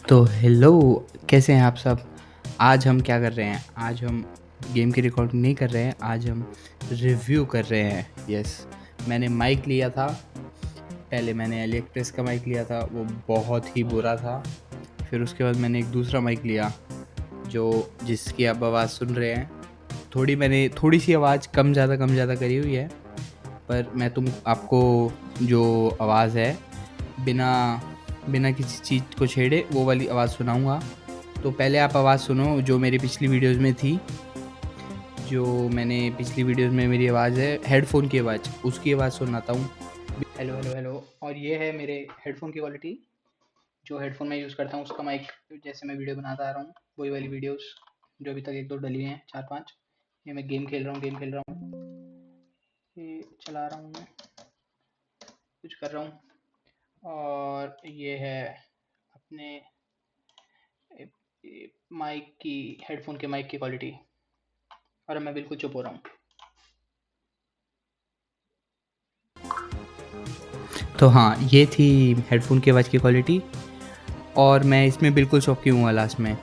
तो हेलो, कैसे हैं आप सब? आज हम क्या कर रहे हैं? आज हम गेम की रिकॉर्डिंग नहीं कर रहे हैं, आज हम रिव्यू कर रहे हैं। यस, मैंने माइक लिया था। पहले मैंने अली एक्सप्रेस का माइक लिया था, वो बहुत ही बुरा था। फिर उसके बाद मैंने एक दूसरा माइक लिया जिसकी आप आवाज़ सुन रहे हैं। मैंने थोड़ी सी आवाज़ कम ज़्यादा करी हुई है, पर मैं आपको जो आवाज़ है बिना बिना किसी चीज़ को छेड़े वो वाली आवाज़ सुनाऊँगा। तो पहले आप आवाज़ सुनो जो मेरी पिछली वीडियोज़ में थी। जो मैंने पिछली वीडियोज़ में मेरी आवाज़ है, हेडफ़ोन की आवाज़, उसकी आवाज़ सुनाता हूँ। Hello, hello, hello. और ये है मेरे हेडफ़ोन की क्वालिटी। जो हेडफ़ोन मैं यूज़ करता हूँ उसका माइक, जैसे मैं वीडियो बनाता आ रहा हूँ, वही वाली वीडियोज़ जो अभी तक 1-2 डली हैं, 4-5। ये मैं गेम खेल रहा हूँ, ये चला रहा हूँ मैं, कुछ कर रहा हूँ। और ये है अपने माइक की, हेडफ़ोन के माइक की क्वालिटी। और अब मैं बिल्कुल चुप हो रहा हूँ। तो हाँ, ये थी हेडफ़ोन की आवाज़ की क्वालिटी। और मैं इसमें बिल्कुल चौंक क्यों हुआ लास्ट में?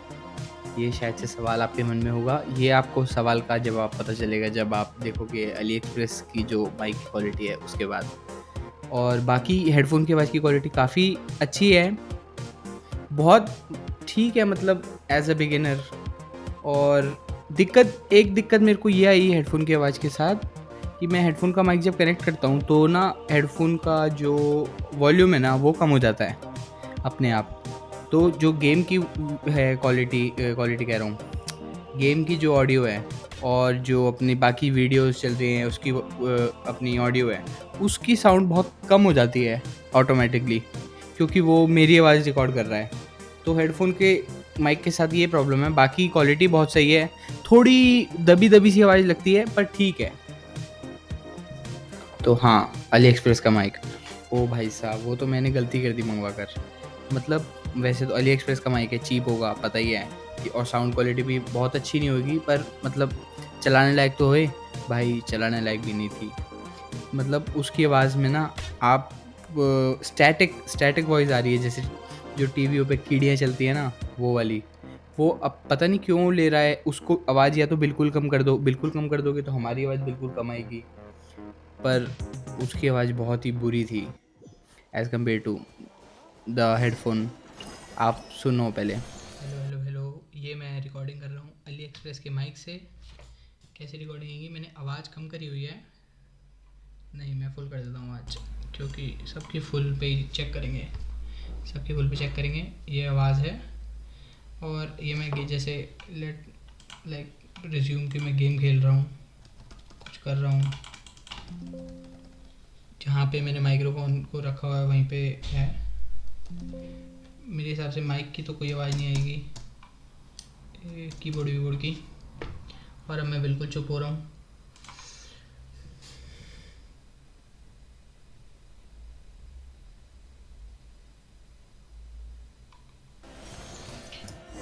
ये शायद से सवाल आपके मन में होगा। ये आपको सवाल का जवाब पता चलेगा जब आप देखोगे अली एक्सप्रेस की जो माइक की क्वालिटी है उसके बाद। और बाकी हेडफ़ोन की आवाज़ की क्वालिटी काफ़ी अच्छी है। बहुत ठीक है, मतलब एज़ अ बिगिनर। और एक दिक्कत मेरे को ये आई हेडफ़ोन की आवाज़ के साथ कि मैं हेडफ़ोन का माइक जब कनेक्ट करता हूँ तो ना हेडफ़ोन का जो वॉल्यूम है ना वो कम हो जाता है अपने आप। तो जो गेम की है क्वालिटी कह रहा हूँ, गेम की जो ऑडियो है और जो अपनी बाकी वीडियोज़ चल रही हैं उसकी अपनी ऑडियो है, उसकी साउंड बहुत कम हो जाती है ऑटोमैटिकली, क्योंकि वो मेरी आवाज़ रिकॉर्ड कर रहा है। तो हेडफ़ोन के माइक के साथ ये प्रॉब्लम है, बाकी क्वालिटी बहुत सही है। थोड़ी दबी-दबी सी आवाज़ लगती है पर ठीक है। तो हाँ, अली एक्सप्रेस का माइक। ओ भाई साहब, वो तो मैंने गलती कर दी मँगवा कर। मतलब वैसे तो अली एक्सप्रेस का माइक है, चीप होगा, पता ही है कि, और साउंड क्वालिटी भी बहुत अच्छी नहीं होगी, पर मतलब चलाने लायक तो है। भाई चलाने लायक भी नहीं थी। मतलब उसकी आवाज़ में ना आप स्टैटिक वॉइस आ रही है, जैसे जो टीवीओ पे कीड़ियाँ चलती है ना, वो वाली। वो अब पता नहीं क्यों ले रहा है उसको आवाज़, या तो बिल्कुल कम कर दो, बिल्कुल कम कर दोगे तो हमारी आवाज़ बिल्कुल कम आएगी। पर उसकी आवाज़ बहुत ही बुरी थी as compare to the headphone. आप सुनो पहले। Hello, hello, hello. ये मैं रिकॉर्डिंग कर रहा हूँ अली एक्सप्रेस के माइक से। कैसे रिकॉर्डिंग होगी? मैंने आवाज़ कम करी हुई है। नहीं, मैं फुल कर देता हूँ आवाज़, क्योंकि सबकी फुल पे ही चेक करेंगे, सबकी फुल पे चेक करेंगे। ये आवाज़ है। और ये मैं जैसे लेट लाइक रिज्यूम कि मैं गेम खेल रहा हूँ, कुछ कर रहा हूँ, जहाँ पे मैंने माइक्रोफोन को रखा हुआ है वहीं पे है। मेरे हिसाब से माइक की तो कोई आवाज़ नहीं आएगी, कीबोर्ड वीबोर्ड की। और अब मैं बिल्कुल चुप हो रहा हूँ।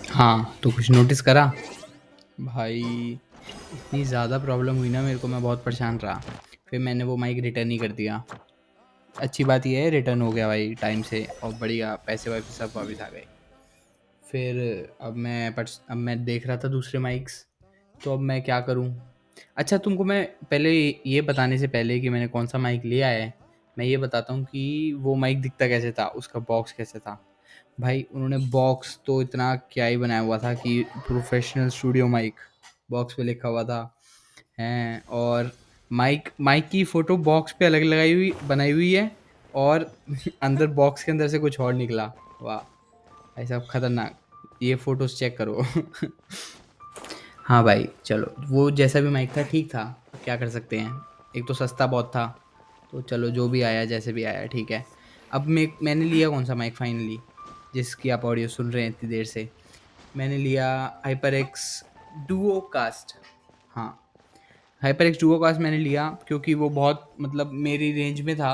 हाँ, तो कुछ नोटिस करा? भाई इतनी ज़्यादा प्रॉब्लम हुई ना मेरे को, मैं बहुत परेशान रहा। फिर मैंने वो माइक रिटर्न ही कर दिया। अच्छी बात ये है रिटर्न हो गया भाई टाइम से, और बढ़िया पैसे वैसे सब वापस आ गए। फिर अब मैं देख रहा था दूसरे माइक्स, तो अब मैं क्या करूं? अच्छा, तुमको मैं पहले ये बताने से पहले कि मैंने कौन सा माइक लिया है, मैं ये बताता हूँ कि वो माइक दिखता कैसे था, उसका बॉक्स कैसे था। भाई उन्होंने बॉक्स तो इतना क्या ही बनाया हुआ था कि प्रोफेशनल स्टूडियो माइक बॉक्स पे लिखा हुआ था हैं। और माइक माइक की फ़ोटो बॉक्स पे अलग लगाई हुई बनाई हुई है, और अंदर बॉक्स के अंदर से कुछ और निकला। वाह भाई साहब, खतरनाक। ये फ़ोटोज़ चेक करो। हाँ भाई चलो, वो जैसा भी माइक था ठीक था, क्या कर सकते हैं। एक तो सस्ता बहुत था, तो चलो जो भी आया जैसे भी आया ठीक है। अब मैंने लिया कौन सा माइक फाइनली, जिसकी आप ऑडियो सुन रहे हैं इतनी देर से। मैंने लिया HyperX Duo Cast। हाँ, HyperX Duo Cast मैंने लिया क्योंकि वो बहुत मतलब मेरी रेंज में था।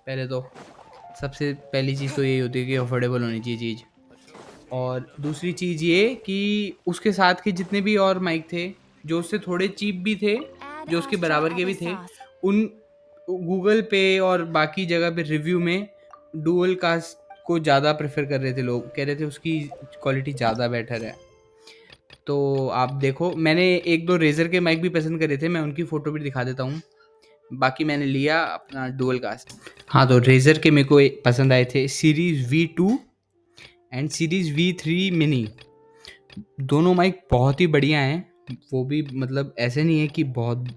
पहले तो सबसे पहली चीज़ तो यही होती है कि अफोर्डेबल होनी चाहिए चीज़। और दूसरी चीज़ ये कि उसके साथ के जितने भी और माइक थे, जो उससे थोड़े चीप भी थे, जो उसके बराबर के भी थे, उन गूगल पे और बाकी जगह पे रिव्यू में डुअल कास्ट को ज़्यादा प्रेफर कर रहे थे लोग, कह रहे थे उसकी क्वालिटी ज़्यादा बेटर है। तो आप देखो, मैंने एक दो रेजर के माइक भी पसंद करे थे, मैं उनकी फ़ोटो भी दिखा देता हूँ। बाकी मैंने लिया अपना डुअल कास्ट। हाँ, तो रेजर के मेरे को पसंद आए थे series V2 and series V3 mini. दोनों माइक बहुत ही बढ़िया हैं, वो भी मतलब ऐसे नहीं है कि बहुत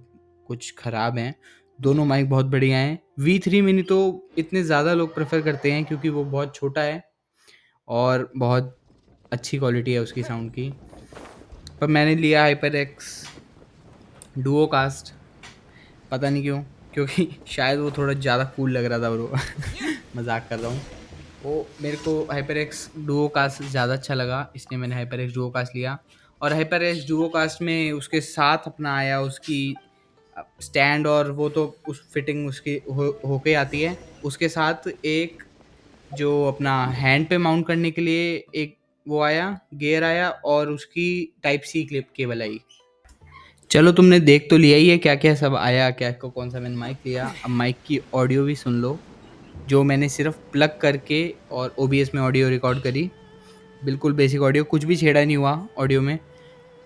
कुछ ख़राब हैं, दोनों माइक बहुत बढ़िया हैं। V3 मिनी तो इतने ज़्यादा लोग प्रेफर करते हैं क्योंकि वो बहुत छोटा है और बहुत अच्छी क्वालिटी है उसकी साउंड की। पर मैंने लिया HyperX डुओ कास्ट, पता नहीं क्यों, क्योंकि शायद वो थोड़ा ज़्यादा कूल लग रहा था ब्रो। मजाक कर रहा हूँ। वो मेरे को HyperX डुओ कास्ट ज़्यादा अच्छा लगा, इसलिए मैंने HyperX डुओ कास्ट लिया। और HyperX डुओ कास्ट में उसके साथ अपना आया उसकी स्टैंड, और वो तो उस फिटिंग उसकी होके आती है। उसके साथ एक जो अपना हैंड पे माउंट करने के लिए एक वो आया, गियर आया, और उसकी टाइप सी क्लिप केबल आई। चलो, तुमने देख तो लिया ही है क्या क्या सब आया, क्या को कौन सा मैंने माइक लिया। अब माइक की ऑडियो भी सुन लो, जो मैंने सिर्फ प्लग करके और OBS में ऑडियो रिकॉर्ड करी। बिल्कुल बेसिक ऑडियो, कुछ भी छेड़ा नहीं हुआ ऑडियो में।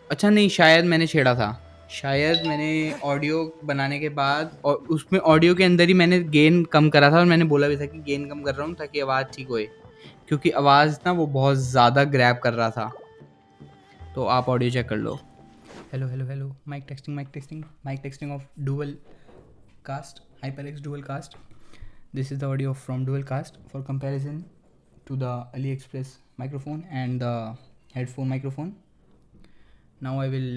अच्छा नहीं, शायद मैंने छेड़ा था, शायद मैंने ऑडियो बनाने के बाद और उसमें ऑडियो के अंदर ही मैंने गेन कम करा था, और मैंने बोला भी था कि गेन कम कर रहा हूँ ताकि आवाज़ ठीक होए, क्योंकि आवाज़ ना वो बहुत ज़्यादा ग्रैब कर रहा था। तो आप ऑडियो चेक कर लो। Hello hello hello, mic testing mic testing mic testing of dual cast, HyperX dual cast. This is the audio from dual cast for comparison to the AliExpress microphone and the headphone microphone. Now I will,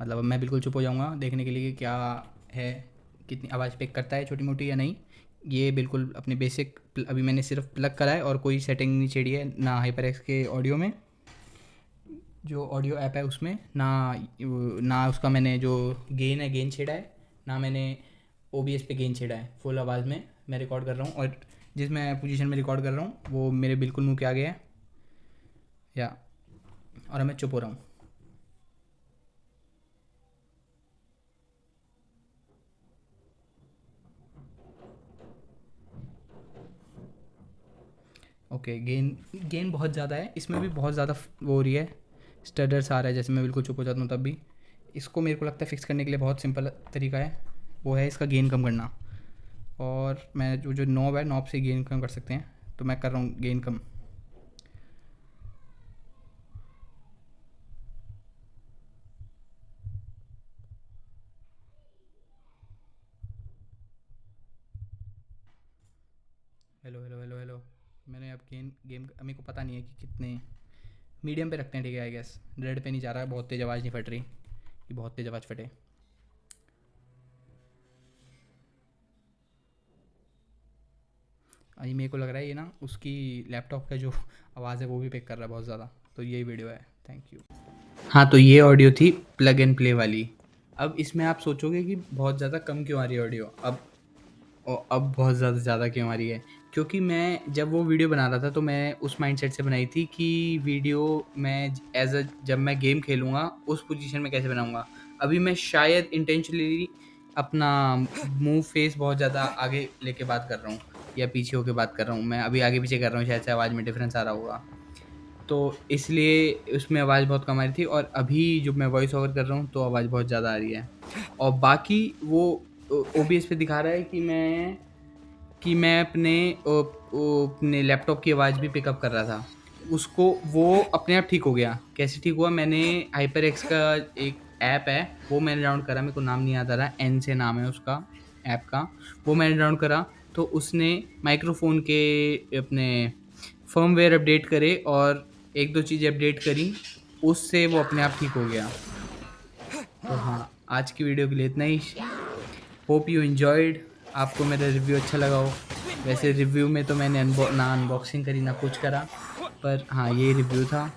मतलब अब मैं बिल्कुल चुप हो जाऊँगा देखने के लिए कि क्या है, कितनी आवाज़ पिक करता है, छोटी मोटी या नहीं। ये बिल्कुल अपने बेसिक, अभी मैंने सिर्फ प्लग करा है और कोई सेटिंग नहीं छेड़ी है ना HyperX के ऑडियो में, जो ऑडियो ऐप है उसमें ना उसका मैंने जो गेन है गेन छेड़ा है, ना मैंने OBS पे गेन छेड़ा है। फुल आवाज़ में मैं रिकॉर्ड कर रहा हूँ, और जिस मैं पोजीशन में रिकॉर्ड कर रहा हूँ वो मेरे बिल्कुल मुंह के आगे है, या और मैं चुप हो रहा हूँ। ओके, गेन बहुत ज़्यादा है, इसमें भी बहुत ज़्यादा वो हो रही है, स्टडर्स आ रहा है जैसे मैं बिल्कुल चुप हो जाता हूँ तब भी। इसको मेरे को लगता है फिक्स करने के लिए बहुत सिंपल तरीका है, वो है इसका गेन कम करना। और मैं जो नॉब है, नॉब से गेन कम कर सकते हैं, तो मैं कर रहा हूँ गेन कम। हेलो हेलो हेलो हेलो, मैंने अब गेम मेरे को पता नहीं है कि कितने, मीडियम पे रखते हैं, ठीक है आई गेस। रेड पे नहीं जा रहा है, बहुत तेज़ आवाज़ नहीं फट रही कि बहुत तेज़ आवाज़ फटे। अभी मेरे को लग रहा है ये ना उसकी लैपटॉप का जो आवाज़ है वो भी पिक कर रहा है बहुत ज़्यादा। तो यही वीडियो है, थैंक यू। हाँ, तो ये ऑडियो थी प्लग एंड प्ले वाली। अब इसमें आप सोचोगे कि बहुत ज़्यादा कम क्यों आ रही है ऑडियो, अब बहुत ज़्यादा क्यों आ रही है, क्योंकि मैं जब वो वीडियो बना रहा था तो मैं उस माइंडसेट से बनाई थी कि वीडियो मैं जब मैं गेम खेलूँगा उस पोजीशन में कैसे बनाऊँगा। अभी मैं शायद इंटेंशनली अपना मुंह फेस बहुत ज़्यादा आगे लेके बात कर रहा हूँ या पीछे होके बात कर रहा हूँ, मैं अभी आगे पीछे कर रहा हूँ, शायद से आवाज़ में डिफरेंस आ रहा होगा, तो इसलिए उसमें आवाज़ बहुत कम आ रही थी। और अभी जब मैं वॉइस ओवर कर रहा हूँ तो आवाज़ बहुत ज़्यादा आ रही है। और बाकी वो OBS पे दिखा रहा है कि मैं अपने लैपटॉप की आवाज़ भी पिकअप कर रहा था, उसको वो अपने आप ठीक हो गया। कैसे ठीक हुआ, मैंने HyperX का एक ऐप है वो मैंने डाउनलोड करा, मेरे को नाम नहीं याद आ रहा, N से नाम है उसका ऐप का, वो मैंने डाउनलोड करा, तो उसने माइक्रोफोन के अपने फर्मवेयर अपडेट करे और एक दो चीज़ें अपडेट करी, उससे वो अपने आप ठीक हो गया। तो हाँ, आज की वीडियो के लिए इतना ही। होप यू एंजॉयड, आपको मेरा रिव्यू अच्छा लगा हो। वैसे रिव्यू में तो मैंने ना अनबॉक्सिंग करी ना कुछ करा, पर हाँ ये रिव्यू था।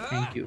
Thank you.